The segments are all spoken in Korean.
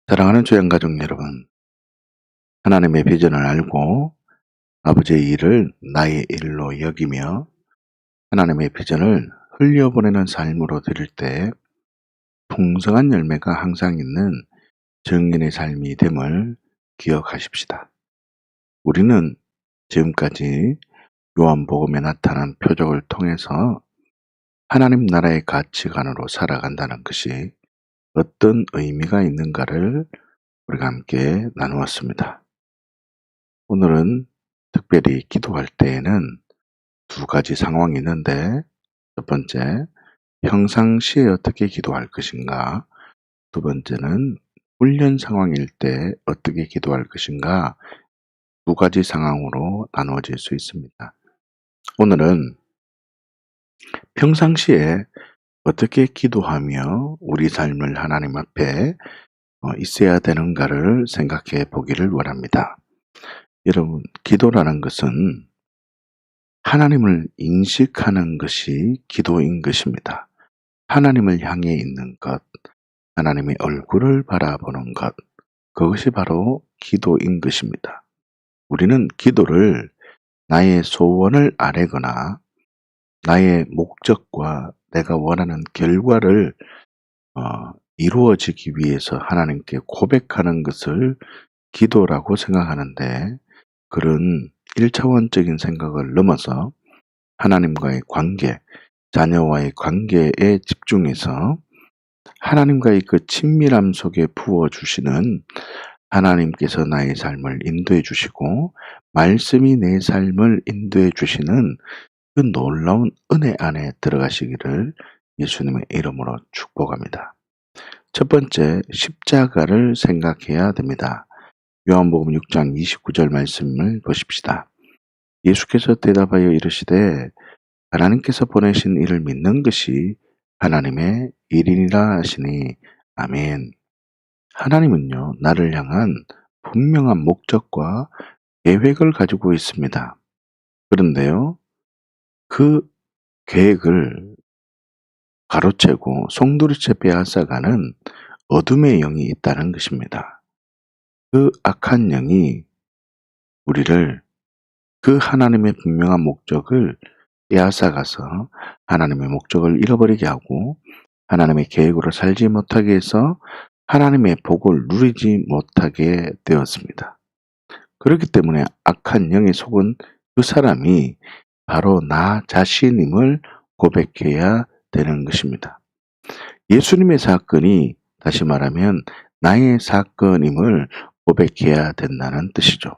사랑하는 주양가족 여러분, 하나님의 비전을 알고 아버지의 일을 나의 일로 여기며 하나님의 비전을 흘려보내는 삶으로 드릴 때 풍성한 열매가 항상 있는 증인의 삶이 됨을 기억하십시다. 우리는 지금까지 요한복음에 나타난 표적을 통해서 하나님 나라의 가치관으로 살아간다는 것이 어떤 의미가 있는가를 우리가 함께 나누었습니다. 오늘은 특별히 기도할 때에는 두 가지 상황이 있는데, 첫 번째, 평상시에 어떻게 기도할 것인가, 두 번째는 훈련 상황일 때 어떻게 기도할 것인가, 두 가지 상황으로 나누어질 수 있습니다. 오늘은 평상시에 어떻게 기도하며 우리 삶을 하나님 앞에 있어야 되는가를 생각해 보기를 원합니다. 여러분, 기도라는 것은 하나님을 인식하는 것이 기도인 것입니다. 하나님을 향해 있는 것, 하나님의 얼굴을 바라보는 것, 그것이 바로 기도인 것입니다. 우리는 기도를 나의 소원을 아뢰거나 나의 목적과 내가 원하는 결과를 이루어지기 위해서 하나님께 고백하는 것을 기도라고 생각하는데, 그런 1차원적인 생각을 넘어서 하나님과의 관계, 자녀와의 관계에 집중해서 하나님과의 그 친밀함 속에 부어주시는 하나님께서 나의 삶을 인도해 주시고 말씀이 내 삶을 인도해 주시는 그 놀라운 은혜 안에 들어가시기를 예수님의 이름으로 축복합니다. 첫 번째, 십자가를 생각해야 됩니다. 요한복음 6장 29절 말씀을 보십시다. 예수께서 대답하여 이르시되 하나님께서 보내신 이를 믿는 것이 하나님의 일이니라 하시니 아멘. 하나님은요, 나를 향한 분명한 목적과 계획을 가지고 있습니다. 그런데요, 그 계획을 가로채고 송두리째 빼앗아가는 어둠의 영이 있다는 것입니다. 그 악한 영이 우리를 그 하나님의 분명한 목적을 빼앗아가서 하나님의 목적을 잃어버리게 하고 하나님의 계획으로 살지 못하게 해서 하나님의 복을 누리지 못하게 되었습니다. 그렇기 때문에 악한 영에 속은 그 사람이 바로 나 자신임을 고백해야 되는 것입니다. 예수님의 사건이 다시 말하면 나의 사건임을 고백해야 된다는 뜻이죠.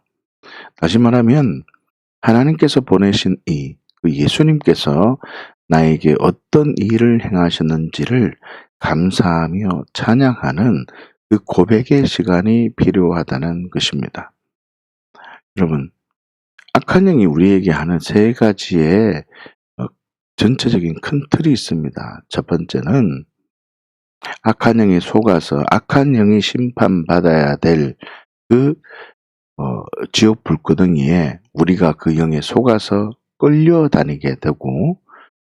다시 말하면 하나님께서 보내신 그 예수님께서 나에게 어떤 일을 행하셨는지를 감사하며 찬양하는 그 고백의 시간이 필요하다는 것입니다. 여러분, 악한 영이 우리에게 하는 세 가지의 전체적인 큰 틀이 있습니다. 첫 번째는 악한 영에 속아서 악한 영이 심판받아야 될 그 지옥 불구덩이에 우리가 그 영에 속아서 끌려다니게 되고,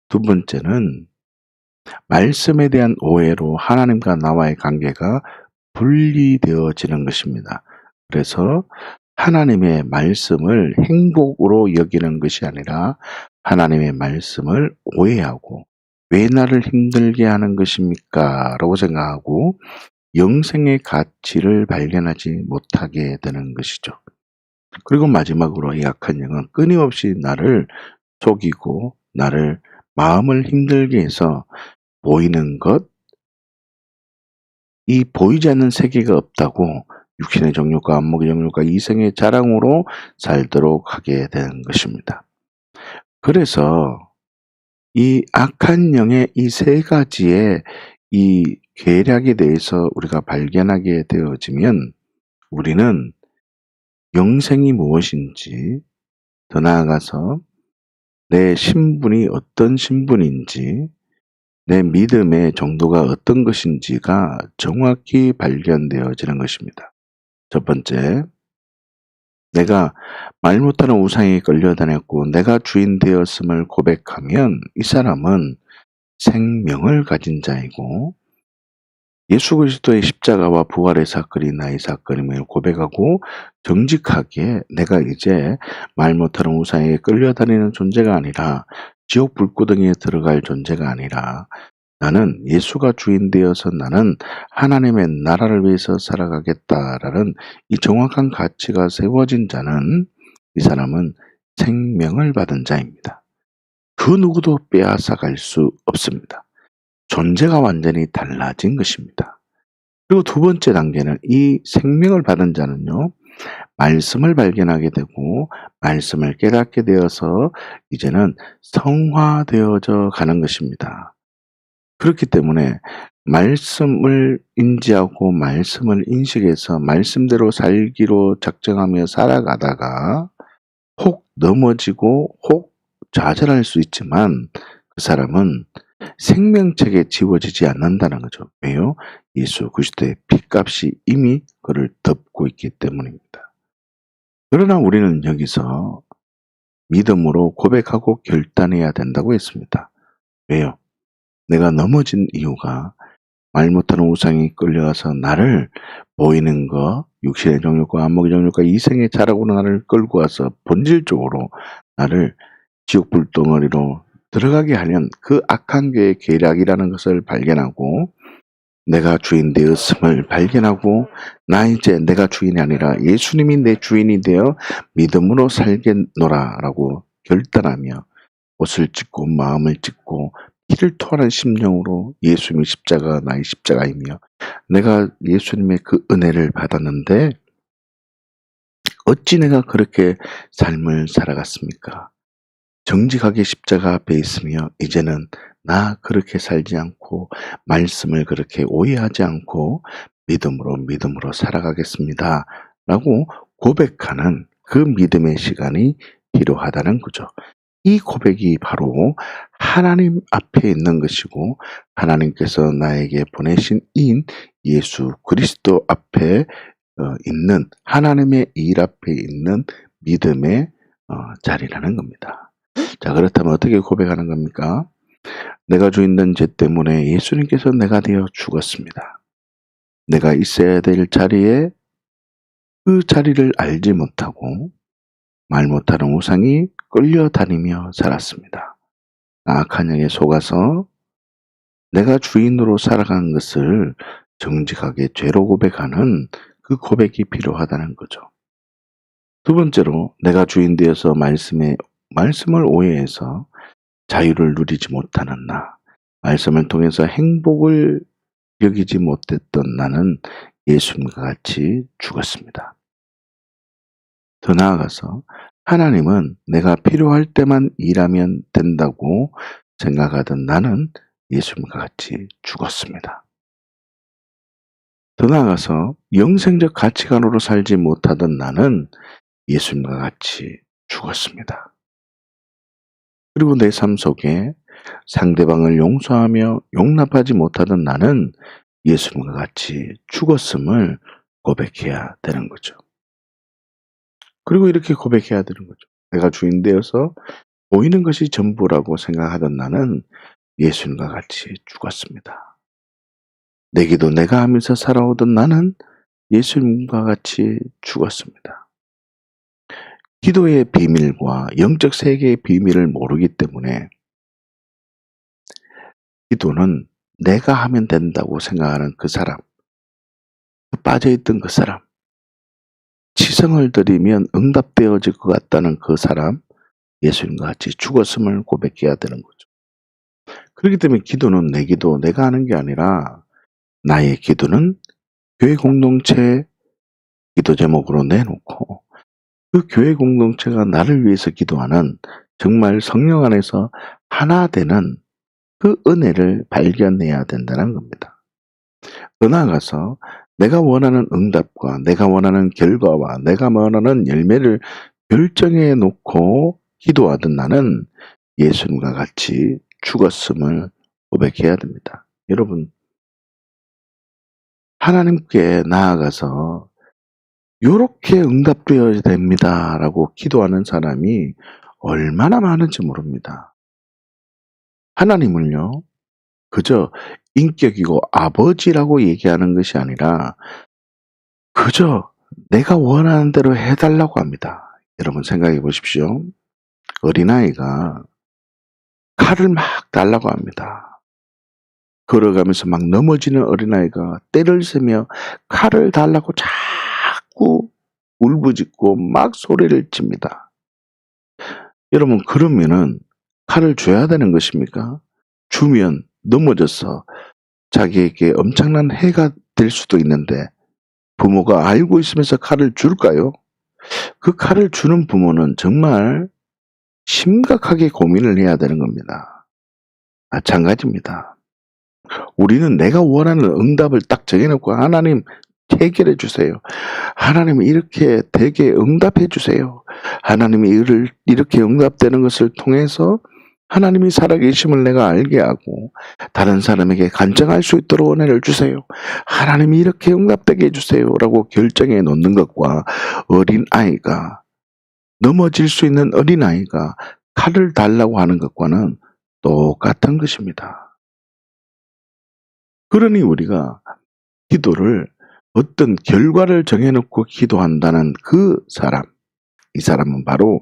두 번째는 말씀에 대한 오해로 하나님과 나와의 관계가 분리되어지는 것입니다. 그래서 하나님의 말씀을 행복으로 여기는 것이 아니라 하나님의 말씀을 오해하고 왜 나를 힘들게 하는 것입니까? 라고 생각하고 영생의 가치를 발견하지 못하게 되는 것이죠. 그리고 마지막으로 이 악한 영은 끊임없이 나를 속이고 나를 마음을 힘들게 해서 보이는 것, 이 보이지 않는 세계가 없다고 육신의 정욕과 안목의 정욕과 이성의 자랑으로 살도록 하게 되는 것입니다. 그래서 이 악한 영의 이 세 가지의 이 계략에 대해서 우리가 발견하게 되어지면 우리는 영생이 무엇인지, 더 나아가서 내 신분이 어떤 신분인지, 내 믿음의 정도가 어떤 것인지가 정확히 발견되어지는 것입니다. 첫 번째, 내가 말 못하는 우상에 끌려다녔고 내가 주인 되었음을 고백하면 이 사람은 생명을 가진 자이고 예수 그리스도의 십자가와 부활의 사건이 나의 사건임을 고백하고 정직하게 내가 이제 말 못하는 우상에게 끌려다니는 존재가 아니라 지옥 불구덩이에 들어갈 존재가 아니라 나는 예수가 주인 되어서 나는 하나님의 나라를 위해서 살아가겠다라는 이 정확한 가치가 세워진 자는 이 사람은 생명을 받은 자입니다. 그 누구도 빼앗아갈 수 없습니다. 존재가 완전히 달라진 것입니다. 그리고 두 번째 단계는 이 생명을 받은 자는요, 말씀을 발견하게 되고 말씀을 깨닫게 되어서 이제는 성화되어져 가는 것입니다. 그렇기 때문에 말씀을 인지하고 말씀을 인식해서 말씀대로 살기로 작정하며 살아가다가 혹 넘어지고 혹 좌절할 수 있지만 그 사람은 생명책에 지워지지 않는다는 거죠. 왜요? 예수 그리스도의 피값이 이미 그를 덮고 있기 때문입니다. 그러나 우리는 여기서 믿음으로 고백하고 결단해야 된다고 했습니다. 왜요? 내가 넘어진 이유가 말 못하는 우상이 끌려와서 나를 보이는 거, 육신의 정욕과 안목의 정욕과 이생의 자락으로 나를 끌고 와서 본질적으로 나를 지옥 불덩어리로 들어가게 하는 그 악한 죄의 계략이라는 것을 발견하고 내가 주인 되었음을 발견하고 나 이제 내가 주인이 아니라 예수님이 내 주인이 되어 믿음으로 살겠노라라고 결단하며 옷을 찢고 마음을 찢고 피를 토하는 심령으로 예수님의 십자가가 나의 십자가이며 내가 예수님의 그 은혜를 받았는데 어찌 내가 그렇게 삶을 살아갔습니까? 정직하게 십자가 앞에 있으며 이제는 나 그렇게 살지 않고 말씀을 그렇게 오해하지 않고 믿음으로 살아가겠습니다. 라고 고백하는 그 믿음의 시간이 필요하다는 거죠. 이 고백이 바로 하나님 앞에 있는 것이고 하나님께서 나에게 보내신 이인 예수 그리스도 앞에 있는 하나님의 일 앞에 있는 믿음의 자리라는 겁니다. 자, 그렇다면 어떻게 고백하는 겁니까? 내가 주인 된 죄 때문에 예수님께서 내가 되어 죽었습니다. 내가 있어야 될 자리에 그 자리를 알지 못하고 말 못하는 우상이 끌려다니며 살았습니다. 악한 영에 속아서 내가 주인으로 살아간 것을 정직하게 죄로 고백하는 그 고백이 필요하다는 거죠. 두 번째로 내가 주인 되어서 말씀을 오해해서 자유를 누리지 못하는 나, 말씀을 통해서 행복을 여기지 못했던 나는 예수님과 같이 죽었습니다. 더 나아가서 하나님은 내가 필요할 때만 일하면 된다고 생각하던 나는 예수님과 같이 죽었습니다. 더 나아가서 영생적 가치관으로 살지 못하던 나는 예수님과 같이 죽었습니다. 그리고 내 삶 속에 상대방을 용서하며 용납하지 못하던 나는 예수님과 같이 죽었음을 고백해야 되는 거죠. 그리고 이렇게 고백해야 되는 거죠. 내가 주인 되어서 보이는 것이 전부라고 생각하던 나는 예수님과 같이 죽었습니다. 내 기도 내가 하면서 살아오던 나는 예수님과 같이 죽었습니다. 기도의 비밀과 영적 세계의 비밀을 모르기 때문에 기도는 내가 하면 된다고 생각하는 그 사람, 빠져있던 그 사람, 치성을 드리면 응답되어질 것 같다는 그 사람, 예수님과 같이 죽었음을 고백해야 되는 거죠. 그렇기 때문에 기도는 내 기도, 내가 하는 게 아니라 나의 기도는 교회 공동체 기도 제목으로 내놓고 그 교회 공동체가 나를 위해서 기도하는 정말 성령 안에서 하나 되는 그 은혜를 발견해야 된다는 겁니다. 더 나아가서 내가 원하는 응답과 내가 원하는 결과와 내가 원하는 열매를 결정해 놓고 기도하던 나는 예수님과 같이 죽었음을 고백해야 됩니다. 여러분, 하나님께 나아가서 요렇게 응답되어야 됩니다 라고 기도하는 사람이 얼마나 많은지 모릅니다. 하나님을요, 그저 인격이고 아버지라고 얘기하는 것이 아니라 그저 내가 원하는 대로 해달라고 합니다. 여러분 생각해 보십시오. 어린아이가 칼을 막 달라고 합니다. 걸어가면서 막 넘어지는 어린아이가 떼를 세며 칼을 달라고 자꾸 울부짖고 막 소리를 칩니다. 여러분 그러면은 칼을 줘야 되는 것입니까? 주면 넘어져서 자기에게 엄청난 해가 될 수도 있는데 부모가 알고 있으면서 칼을 줄까요? 그 칼을 주는 부모는 정말 심각하게 고민을 해야 되는 겁니다. 마찬가지입니다. 우리는 내가 원하는 응답을 딱 정해놓고 하나님 해결해 주세요. 하나님이 이렇게 되게 응답해 주세요. 하나님이 이렇게 응답되는 것을 통해서 하나님이 살아계심을 내가 알게 하고 다른 사람에게 간증할 수 있도록 은혜를 주세요. 하나님이 이렇게 응답되게 해주세요 라고 결정해 놓는 것과 어린아이가 넘어질 수 있는 어린아이가 칼을 달라고 하는 것과는 똑같은 것입니다. 그러니 우리가 기도를 어떤 결과를 정해놓고 기도한다는 그 사람, 이 사람은 바로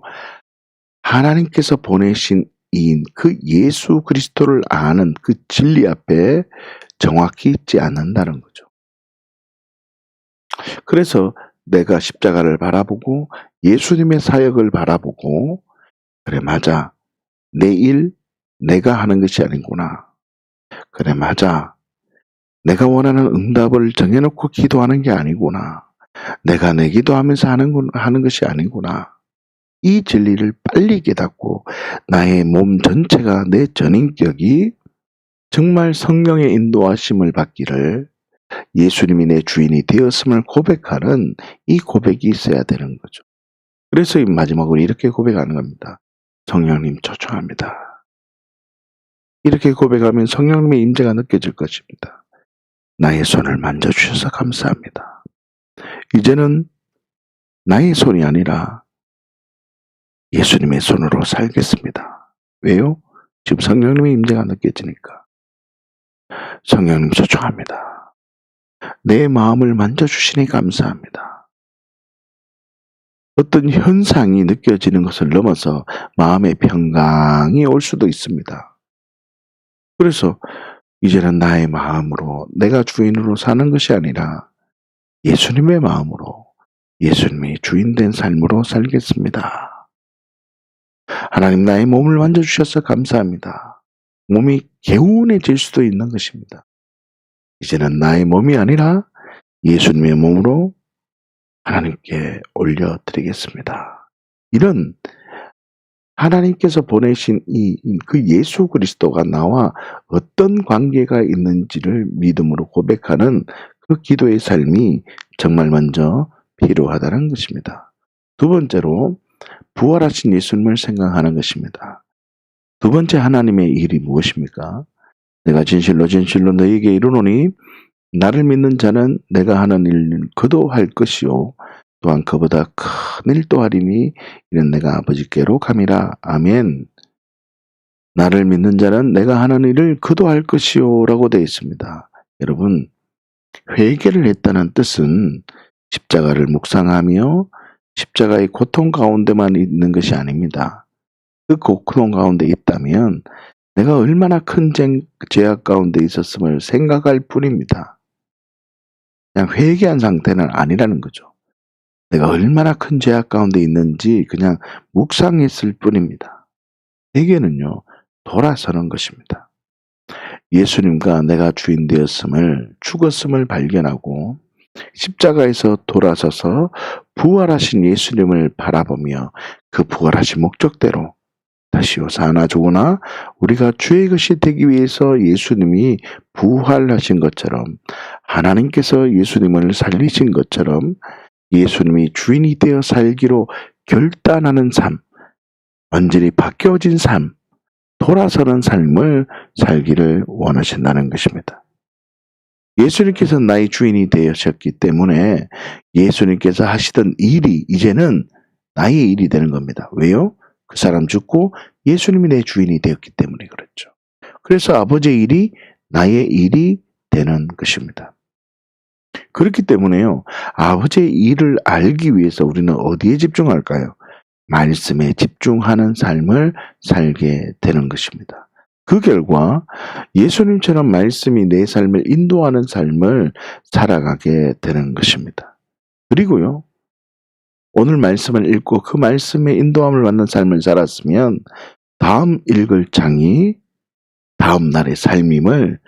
하나님께서 보내신 이인 그 예수 그리스도를 아는 그 진리 앞에 정확히 있지 않는다는 거죠. 그래서 내가 십자가를 바라보고 예수님의 사역을 바라보고 그래 맞아 내 일 내가 하는 것이 아니구나. 그래 맞아 내가 원하는 응답을 정해놓고 기도하는 게 아니구나. 내가 내 기도하면서 하는 것이 아니구나. 이 진리를 빨리 깨닫고 나의 몸 전체가 내 전인격이 정말 성령의 인도하심을 받기를 예수님이 내 주인이 되었음을 고백하는 이 고백이 있어야 되는 거죠. 그래서 마지막으로 이렇게 고백하는 겁니다. 성령님 초청합니다. 이렇게 고백하면 성령님의 임재가 느껴질 것입니다. 나의 손을 만져주셔서 감사합니다. 이제는 나의 손이 아니라 예수님의 손으로 살겠습니다. 왜요? 지금 성령님의 임재가 느껴지니까. 성령님 초청합니다. 내 마음을 만져주시니 감사합니다. 어떤 현상이 느껴지는 것을 넘어서 마음의 평강이 올 수도 있습니다. 그래서 이제는 나의 마음으로 내가 주인으로 사는 것이 아니라 예수님의 마음으로 예수님이 주인된 삶으로 살겠습니다. 하나님 나의 몸을 만져주셔서 감사합니다. 몸이 개운해질 수도 있는 것입니다. 이제는 나의 몸이 아니라 예수님의 몸으로 하나님께 올려드리겠습니다. 이런 하나님께서 보내신 그 예수 그리스도가 나와 어떤 관계가 있는지를 믿음으로 고백하는 그 기도의 삶이 정말 먼저 필요하다는 것입니다. 두 번째로 부활하신 예수님을 생각하는 것입니다. 두 번째 하나님의 일이 무엇입니까? 내가 진실로 진실로 너희에게 이르노니 나를 믿는 자는 내가 하는 일을 그도 할 것이요 또한 그보다 큰 일도 하리니 이는 내가 아버지께로 감이라. 아멘. 나를 믿는 자는 내가 하는 일을 그도 할 것이요 라고 되어 있습니다. 여러분 회개를 했다는 뜻은 십자가를 묵상하며 십자가의 고통 가운데만 있는 것이 아닙니다. 그 고통 가운데 있다면 내가 얼마나 큰 죄악 가운데 있었음을 생각할 뿐입니다. 그냥 회개한 상태는 아니라는 거죠. 내가 얼마나 큰 죄악 가운데 있는지 그냥 묵상했을 뿐입니다. 회개는요, 돌아서는 것입니다. 예수님과 내가 주인 되었음을, 죽었음을 발견하고 십자가에서 돌아서서 부활하신 예수님을 바라보며 그 부활하신 목적대로 다시 오사나 주구나 우리가 주의 것이 되기 위해서 예수님이 부활하신 것처럼 하나님께서 예수님을 살리신 것처럼 예수님이 주인이 되어 살기로 결단하는 삶, 완전히 바뀌어진 삶, 돌아서는 삶을 살기를 원하신다는 것입니다. 예수님께서 나의 주인이 되셨기 때문에 예수님께서 하시던 일이 이제는 나의 일이 되는 겁니다. 왜요? 그 사람 죽고 예수님이 내 주인이 되었기 때문에 그렇죠. 그래서 아버지의 일이 나의 일이 되는 것입니다. 그렇기 때문에요. 아버지의 일을 알기 위해서 우리는 어디에 집중할까요? 말씀에 집중하는 삶을 살게 되는 것입니다. 그 결과 예수님처럼 말씀이 내 삶을 인도하는 삶을 살아가게 되는 것입니다. 그리고요. 오늘 말씀을 읽고 그 말씀에 인도함을 받는 삶을 살았으면 다음 읽을 장이 다음 날의 삶임을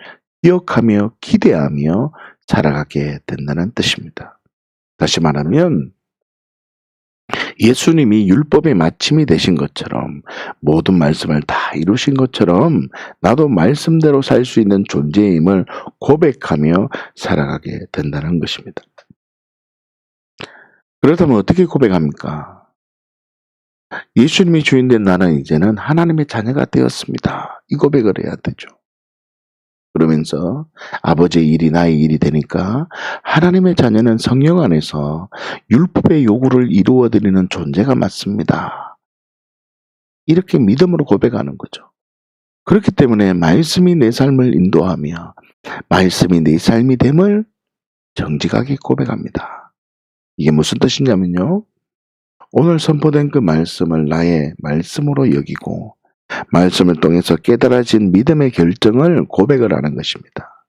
기억하며 기대하며 살아가게 된다는 뜻입니다. 다시 말하면 예수님이 율법의 마침이 되신 것처럼 모든 말씀을 다 이루신 것처럼 나도 말씀대로 살 수 있는 존재임을 고백하며 살아가게 된다는 것입니다. 그렇다면 어떻게 고백합니까? 예수님이 주인된 나는 이제는 하나님의 자녀가 되었습니다. 이 고백을 해야 되죠. 그러면서 아버지의 일이 나의 일이 되니까 하나님의 자녀는 성령 안에서 율법의 요구를 이루어드리는 존재가 맞습니다. 이렇게 믿음으로 고백하는 거죠. 그렇기 때문에 말씀이 내 삶을 인도하며 말씀이 내 삶이 됨을 정직하게 고백합니다. 이게 무슨 뜻이냐면요. 오늘 선포된 그 말씀을 나의 말씀으로 여기고 말씀을 통해서 깨달아진 믿음의 결정을 고백을 하는 것입니다.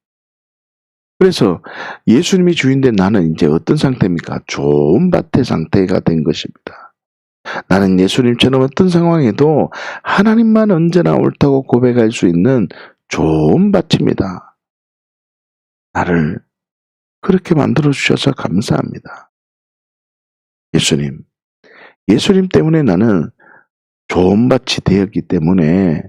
그래서 예수님이 주인된 나는 이제 어떤 상태입니까? 좋은 밭의 상태가 된 것입니다. 나는 예수님처럼 어떤 상황에도 하나님만 언제나 옳다고 고백할 수 있는 좋은 밭입니다. 나를 그렇게 만들어주셔서 감사합니다. 예수님 때문에 나는 좋은 밭이 되었기 때문에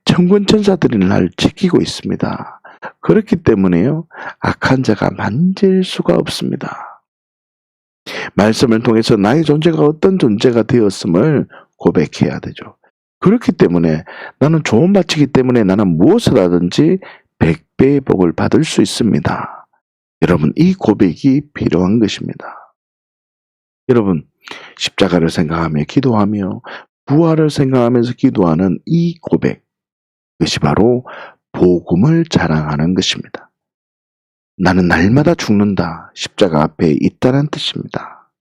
천군 천사들이 날 지키고 있습니다. 그렇기 때문에요. 악한 자가 만질 수가 없습니다. 말씀을 통해서 나의 존재가 어떤 존재가 되었음을 고백해야 되죠. 그렇기 때문에 나는 좋은 밭이기 때문에 나는 무엇을 하든지 100배의 복을 받을 수 있습니다. 여러분, 이 고백이 필요한 것입니다. 여러분, 십자가를 생각하며 기도하며 부활을 생각하면서 기도하는 이 고백, 그것이 바로 복음을 자랑하는 것입니다. 나는 날마다 죽는다. 십자가 앞에 있다는 뜻입니다.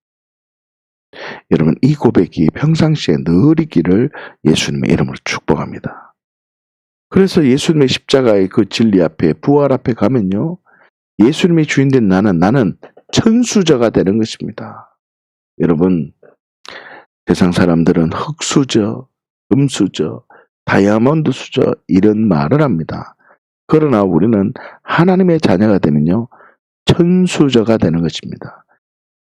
여러분, 이 고백이 평상시에 늘 있기를 예수님의 이름으로 축복합니다. 그래서 예수님의 십자가의 그 진리 앞에, 부활 앞에 가면요. 예수님의 주인된 나는 천수저가 되는 것입니다. 여러분, 세상 사람들은 흙수저, 금수저, 다이아몬드 수저 이런 말을 합니다. 그러나 우리는 하나님의 자녀가 되면요. 천수저가 되는 것입니다.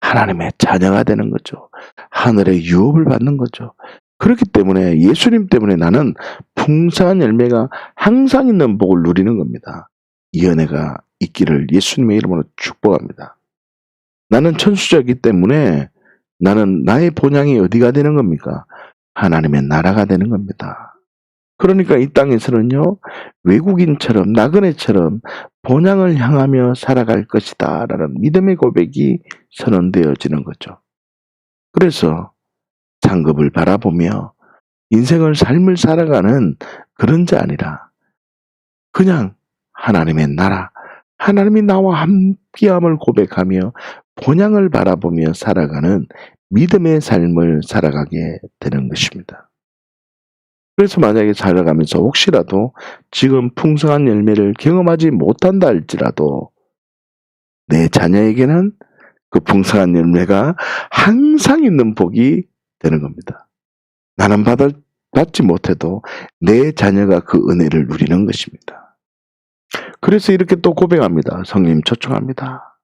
하나님의 자녀가 되는 거죠. 하늘의 유업을 받는 거죠. 그렇기 때문에 예수님 때문에 나는 풍성한 열매가 항상 있는 복을 누리는 겁니다. 이 은혜가 있기를 예수님의 이름으로 축복합니다. 나는 천수저이기 때문에 나는 나의 본향이 어디가 되는 겁니까? 하나님의 나라가 되는 겁니다. 그러니까 이 땅에서는요. 외국인처럼 나그네처럼 본향을 향하며 살아갈 것이다 라는 믿음의 고백이 선언되어지는 거죠. 그래서 상급을 바라보며 인생을 삶을 살아가는 그런 자 아니라 그냥 하나님의 나라, 하나님이 나와 함께함을 고백하며 본향을 바라보며 살아가는 믿음의 삶을 살아가게 되는 것입니다. 그래서 만약에 살아가면서 혹시라도 지금 풍성한 열매를 경험하지 못한다 할지라도 내 자녀에게는 그 풍성한 열매가 항상 있는 복이 되는 겁니다. 나는 받지 못해도 내 자녀가 그 은혜를 누리는 것입니다. 그래서 이렇게 또 고백합니다. 성령 초청합니다.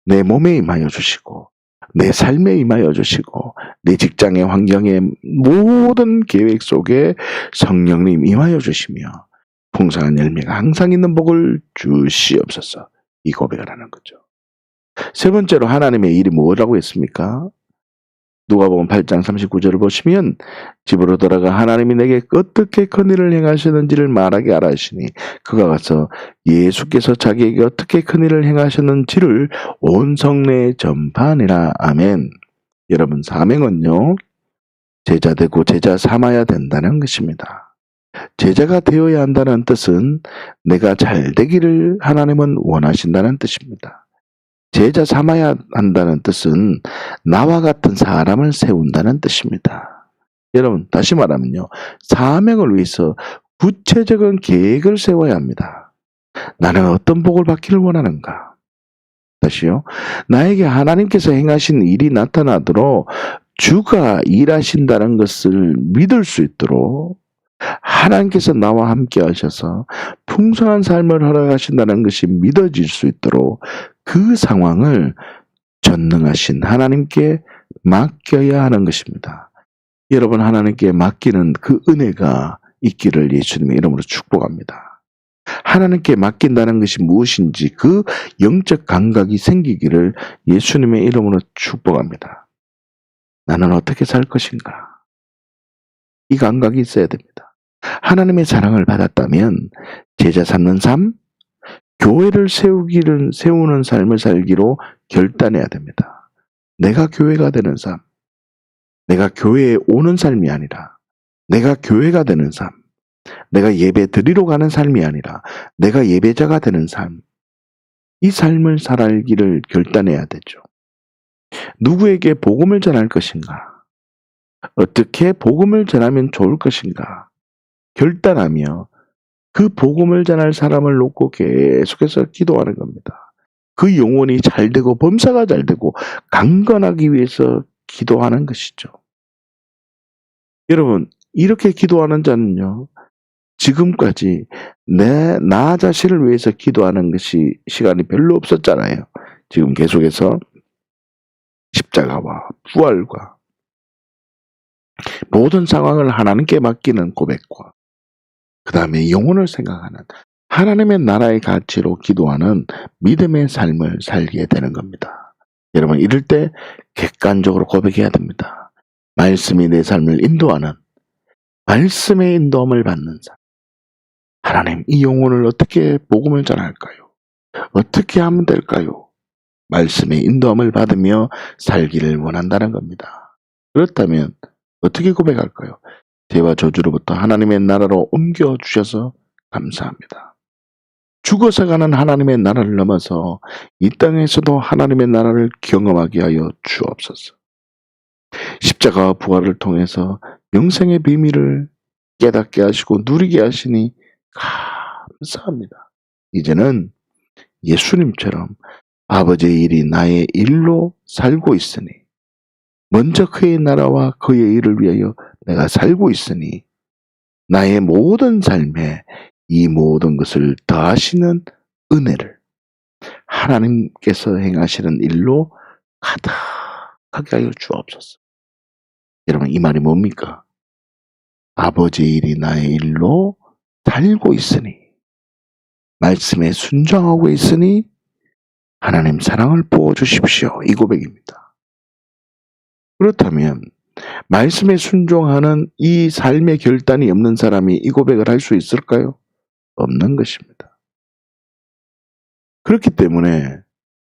내 몸에 임하여 주시고 내 삶에 임하여 주시고 내 직장의 환경의 모든 계획 속에 성령님 임하여 주시며 풍성한 열매가 항상 있는 복을 주시옵소서. 이 고백을 하는 거죠. 세 번째로 하나님의 일이 뭐라고 했습니까? 누가복음 8장 39절을 보시면 집으로 돌아가 하나님이 내게 어떻게 큰 일을 행하셨는지를 말하게 하라 하시니 그가 가서 예수께서 자기에게 어떻게 큰 일을 행하셨는지를 온 성내에 전파하니라. 아멘. 여러분, 사명은요 제자 되고 제자 삼아야 된다는 것입니다. 제자가 되어야 한다는 뜻은 내가 잘 되기를 하나님은 원하신다는 뜻입니다. 제자 삼아야 한다는 뜻은 나와 같은 사람을 세운다는 뜻입니다. 여러분, 다시 말하면요, 사명을 위해서 구체적인 계획을 세워야 합니다. 나는 어떤 복을 받기를 원하는가? 다시요. 나에게 하나님께서 행하신 일이 나타나도록 주가 일하신다는 것을 믿을 수 있도록 하나님께서 나와 함께 하셔서 풍성한 삶을 허락하신다는 것이 믿어질 수 있도록 그 상황을 전능하신 하나님께 맡겨야 하는 것입니다. 여러분, 하나님께 맡기는 그 은혜가 있기를 예수님의 이름으로 축복합니다. 하나님께 맡긴다는 것이 무엇인지 그 영적 감각이 생기기를 예수님의 이름으로 축복합니다. 나는 어떻게 살 것인가? 이 감각이 있어야 됩니다. 하나님의 사랑을 받았다면 제자 삼는 삶, 교회를 세우는 삶을 살기로 결단해야 됩니다. 내가 교회가 되는 삶, 내가 교회에 오는 삶이 아니라 내가 교회가 되는 삶, 내가 예배 드리러 가는 삶이 아니라 내가 예배자가 되는 삶, 이 삶을 살기를 결단해야 되죠. 누구에게 복음을 전할 것인가? 어떻게 복음을 전하면 좋을 것인가? 결단하며 그 복음을 전할 사람을 놓고 계속해서 기도하는 겁니다. 그 영혼이 잘 되고 범사가 잘 되고 강건하기 위해서 기도하는 것이죠. 여러분, 이렇게 기도하는 자는요, 지금까지 나 자신을 위해서 기도하는 것이 시간이 별로 없었잖아요. 지금 계속해서 십자가와 부활과 모든 상황을 하나님께 맡기는 고백과 그 다음에 영혼을 생각하는 하나님의 나라의 가치로 기도하는 믿음의 삶을 살게 되는 겁니다. 여러분, 이럴 때 객관적으로 고백해야 됩니다. 말씀이 내 삶을 인도하는, 말씀의 인도함을 받는 삶. 하나님, 이 영혼을 어떻게 복음을 전할까요? 어떻게 하면 될까요? 말씀의 인도함을 받으며 살기를 원한다는 겁니다. 그렇다면 어떻게 고백할까요? 죄와 저주로부터 하나님의 나라로 옮겨주셔서 감사합니다. 죽어서 가는 하나님의 나라를 넘어서 이 땅에서도 하나님의 나라를 경험하게 하여 주옵소서. 십자가와 부활을 통해서 영생의 비밀을 깨닫게 하시고 누리게 하시니 감사합니다. 이제는 예수님처럼 아버지의 일이 나의 일로 살고 있으니 먼저 그의 나라와 그의 일을 위하여 내가 살고 있으니 나의 모든 삶에 이 모든 것을 더하시는 은혜를 하나님께서 행하시는 일로 가득하게 하여 주옵소서. 여러분, 이 말이 뭡니까? 아버지의 일이 나의 일로 살고 있으니, 말씀에 순종하고 있으니 하나님 사랑을 부어주십시오. 이 고백입니다. 그렇다면 말씀에 순종하는 이 삶의 결단이 없는 사람이 이 고백을 할 수 있을까요? 없는 것입니다. 그렇기 때문에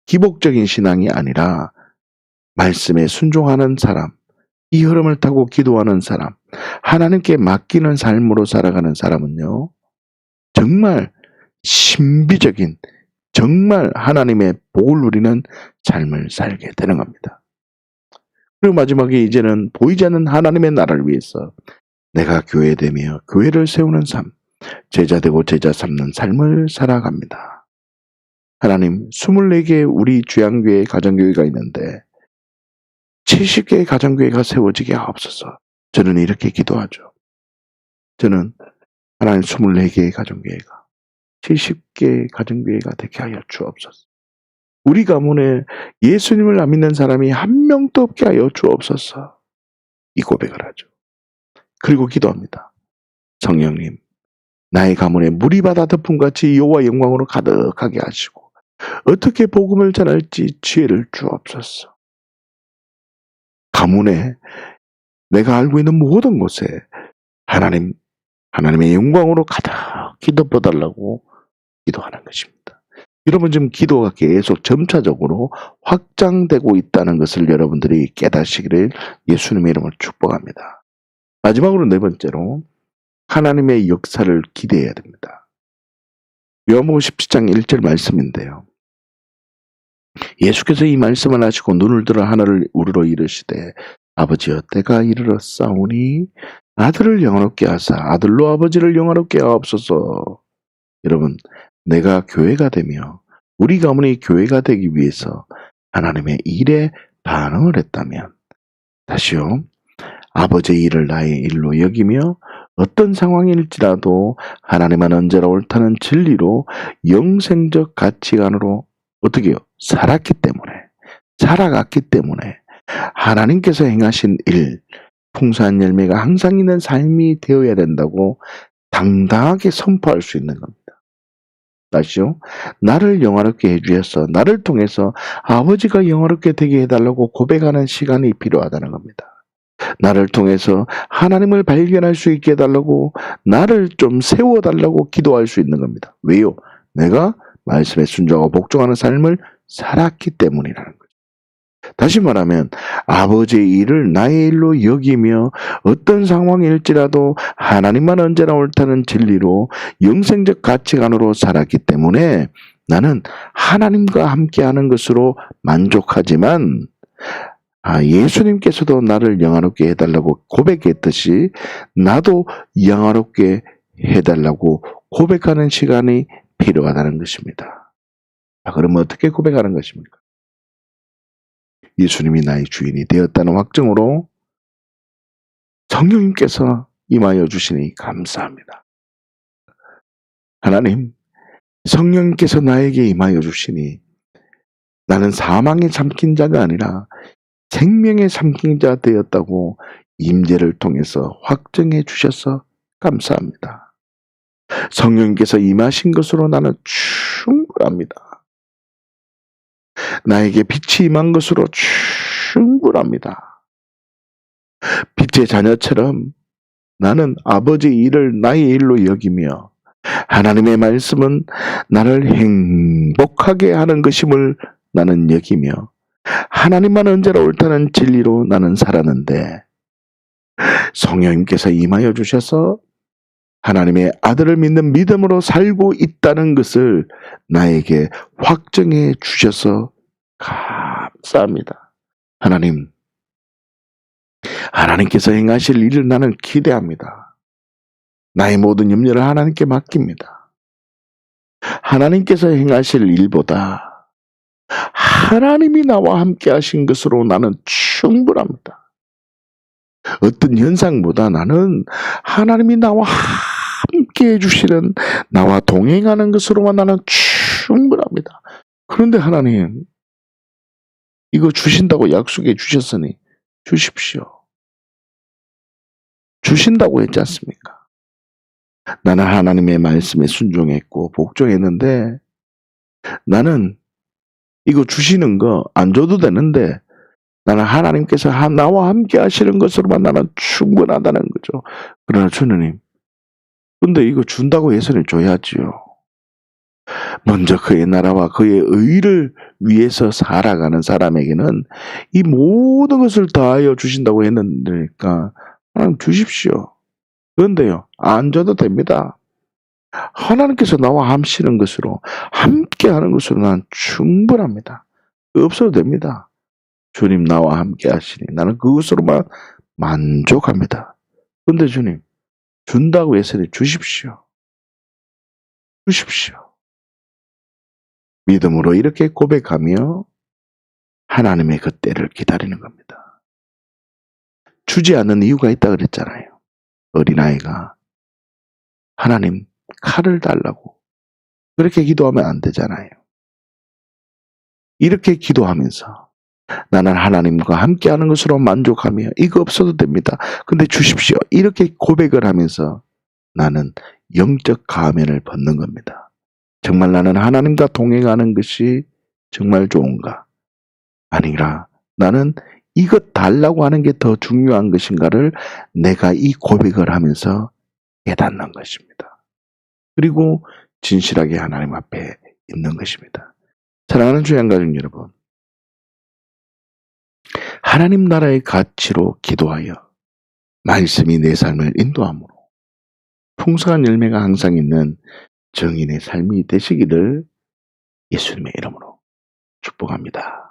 기복적인 신앙이 아니라 말씀에 순종하는 사람, 이 흐름을 타고 기도하는 사람, 하나님께 맡기는 삶으로 살아가는 사람은요, 정말 신비적인, 정말 하나님의 복을 누리는 삶을 살게 되는 겁니다. 그리고 마지막에 이제는 보이지 않는 하나님의 나라를 위해서 내가 교회되며 교회를 세우는 삶, 제자되고 제자 삼는 삶을 살아갑니다. 하나님, 24개의 우리 주양교회 가정교회가 있는데 70개의 가정교회가 세워지게 하옵소서. 저는 이렇게 기도하죠. 저는 하나님 24개의 가정교회가 70개의 가정교회가 되게 하여 주옵소서. 우리 가문에 예수님을 안 믿는 사람이 한 명도 없게 하여 주옵소서. 이 고백을 하죠. 그리고 기도합니다. 성령님, 나의 가문에 물이 바다 덮음같이 여호와 영광으로 가득하게 하시고 어떻게 복음을 전할지 지혜를 주옵소서. 가문에 내가 알고 있는 모든 곳에 하나님의 영광으로 가득히 덮어달라고 기도하는 것입니다. 여러분, 지금 기도가 계속 점차적으로 확장되고 있다는 것을 여러분들이 깨닫시기를 예수님의 이름으로 축복합니다. 마지막으로 네 번째로 하나님의 역사를 기대해야 됩니다. 요한복음 17장 1절 말씀인데요. 예수께서 이 말씀을 하시고 눈을 들어 하늘을 우러러 이르시되 아버지여 때가 이르렀사오니 아들을 영화롭게 하사 아들로 아버지를 영화롭게 하옵소서. 여러분, 내가 교회가 되며 우리 가문이 교회가 되기 위해서 하나님의 일에 반응을 했다면, 다시요, 아버지의 일을 나의 일로 여기며 어떤 상황일지라도 하나님은 언제나 옳다는 진리로 영생적 가치관으로 어떻게 살아갔기 때문에 하나님께서 행하신 일, 풍성한 열매가 항상 있는 삶이 되어야 된다고 당당하게 선포할 수 있는 겁니다. 다시요, 나를 영화롭게 해주셔서 나를 통해서 아버지가 영화롭게 되게 해달라고 고백하는 시간이 필요하다는 겁니다. 나를 통해서 하나님을 발견할 수 있게 해달라고, 나를 좀 세워달라고 기도할 수 있는 겁니다. 왜요? 내가 말씀에 순종하고 복종하는 삶을 살았기 때문이라는 거죠. 다시 말하면 아버지의 일을 나의 일로 여기며 어떤 상황일지라도 하나님만 언제나 옳다는 진리로 영생적 가치관으로 살았기 때문에 나는 하나님과 함께하는 것으로 만족하지만, 예수님께서도 나를 영화롭게 해달라고 고백했듯이 나도 영화롭게 해달라고 고백하는 시간이 필요하다는 것입니다. 그러면 어떻게 고백하는 것입니까? 예수님이 나의 주인이 되었다는 확증으로 성령님께서 임하여 주시니 감사합니다. 하나님, 성령님께서 나에게 임하여 주시니 나는 사망에 잠긴 자가 아니라 생명에 잠긴 자 되었다고 임재를 통해서 확증해 주셔서 감사합니다. 성령님께서 임하신 것으로 나는 충분합니다. 나에게 빛이 임한 것으로 충분합니다. 빛의 자녀처럼 나는 아버지의 일을 나의 일로 여기며 하나님의 말씀은 나를 행복하게 하는 것임을 나는 여기며 하나님만 언제나 옳다는 진리로 나는 살았는데, 성령님께서 임하여 주셔서 하나님의 아들을 믿는 믿음으로 살고 있다는 것을 나에게 확정해 주셔서 감사합니다. 하나님께서 행하실 일을 나는 기대합니다. 나의 모든 염려를 하나님께 맡깁니다. 하나님께서 행하실 일보다 하나님이 나와 함께 하신 것으로 나는 충분합니다. 어떤 현상보다 나는 하나님이 나와 함께 해주시는, 나와 동행하는 것으로만 나는 충분합니다. 그런데 하나님, 이거 주신다고 약속해 주셨으니 주십시오. 주신다고 했지 않습니까? 나는 하나님의 말씀에 순종했고 복종했는데, 나는 이거 주시는 거 안 줘도 되는데 나는 하나님께서 나와 함께 하시는 것으로만 나는 충분하다는 거죠. 그러나 주님, 근데 이거 준다고 해서는 줘야지요. 먼저 그의 나라와 그의 의를 위해서 살아가는 사람에게는 이 모든 것을 다하여 주신다고 했는데니까 하나님 주십시오. 그런데요, 안 줘도 됩니다. 하나님께서 나와 함께하는 것으로 난 충분합니다. 없어도 됩니다. 주님 나와 함께 하시니 나는 그것으로만 만족합니다. 그런데 주님, 준다고 해서는 주십시오. 주십시오. 믿음으로 이렇게 고백하며 하나님의 그 때를 기다리는 겁니다. 주지 않는 이유가 있다 그랬잖아요. 어린아이가 하나님 칼을 달라고 그렇게 기도하면 안 되잖아요. 이렇게 기도하면서 나는 하나님과 함께하는 것으로 만족하며 이거 없어도 됩니다. 근데 주십시오. 이렇게 고백을 하면서 나는 영적 가면을 벗는 겁니다. 정말 나는 하나님과 동행하는 것이 정말 좋은가? 아니라 나는 이것 달라고 하는 게 더 중요한 것인가를 내가 이 고백을 하면서 깨닫는 것입니다. 그리고 진실하게 하나님 앞에 있는 것입니다. 사랑하는 주의 가족 여러분, 하나님 나라의 가치로 기도하여 말씀이 내 삶을 인도함으로 풍성한 열매가 항상 있는 정인의 삶이 되시기를 예수님의 이름으로 축복합니다.